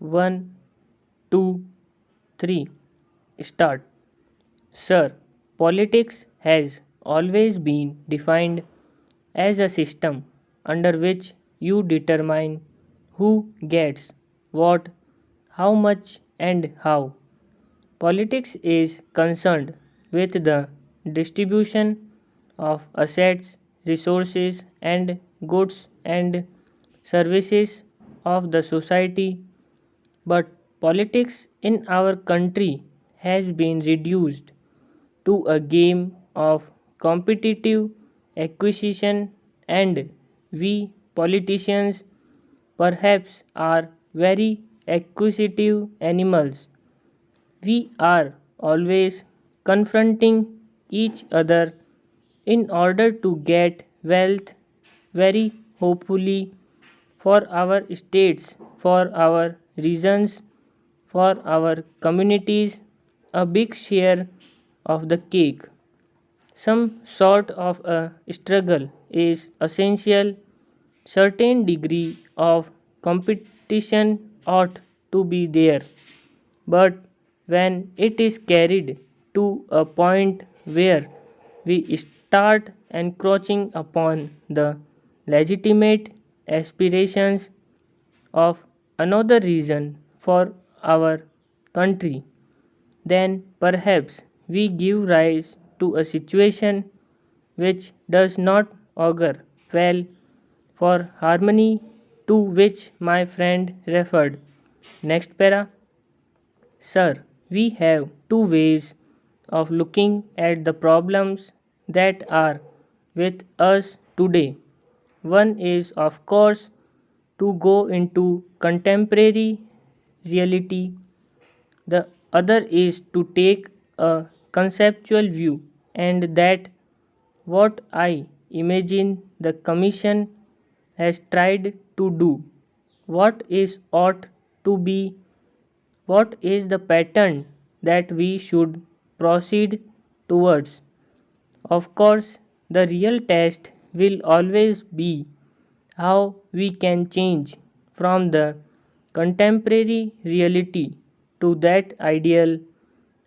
One, two, three. Start. Sir, politics has always been defined as a system under which you determine who gets what, how much, and how. Politics is concerned with the distribution of assets, resources, and goods and services of the society, but politics in our country has been reduced to a game of competitive acquisition, and we politicians perhaps are very acquisitive animals. We are always confronting each other in order to get wealth, very hopefully for our states, for our regions, for our communities, a big share of the cake. Some sort of a struggle is essential. Certain degree of competition ought to be there. But when it is carried to a point where we start encroaching upon the legitimate aspirations of another reason for our country, then perhaps we give rise to a situation which does not augur well for harmony, to which my friend referred. Next para. Sir, we have two ways of looking at the problems that are with us today. One is, of course, to go into contemporary reality. The other is to take a conceptual view, and that what I imagine the Commission has tried to do. What is ought to be, what is the pattern that we should proceed towards. Of course, the real test will always be how we can change from the contemporary reality to that ideal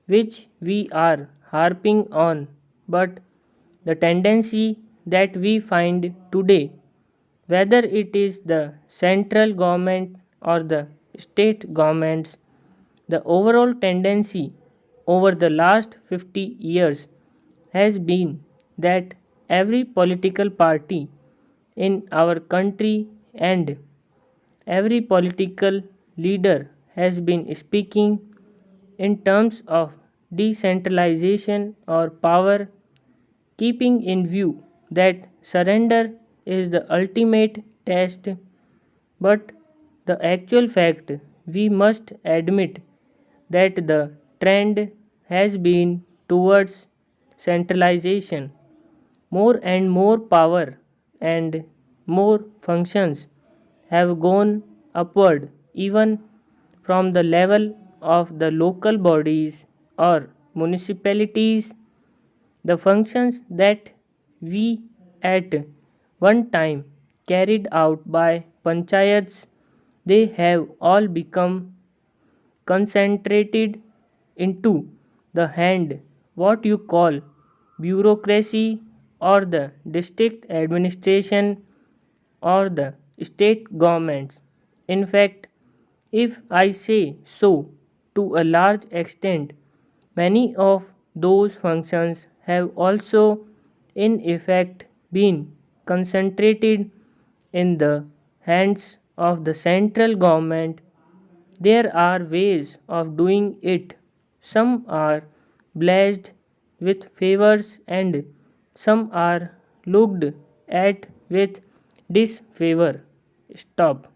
which we are harping on, but the tendency that we find today, whether it is the central government or the state governments, the overall tendency over the last 50 years has been that every political party in our country and every political leader has been speaking in terms of decentralization or power, keeping in view that surrender is the ultimate test. But the actual fact, we must admit that the trend has been towards centralization. More and more power and more functions have gone upward, even from the level of the local bodies or municipalities. The functions that we at one time carried out by panchayats, they have all become concentrated into the hand, what you call bureaucracy, or the district administration or the state governments. In fact, if I say so, to a large extent, many of those functions have also in effect been concentrated in the hands of the central government. There are ways of doing it. Some are blessed with favors and some are looked at with disfavor. Stop.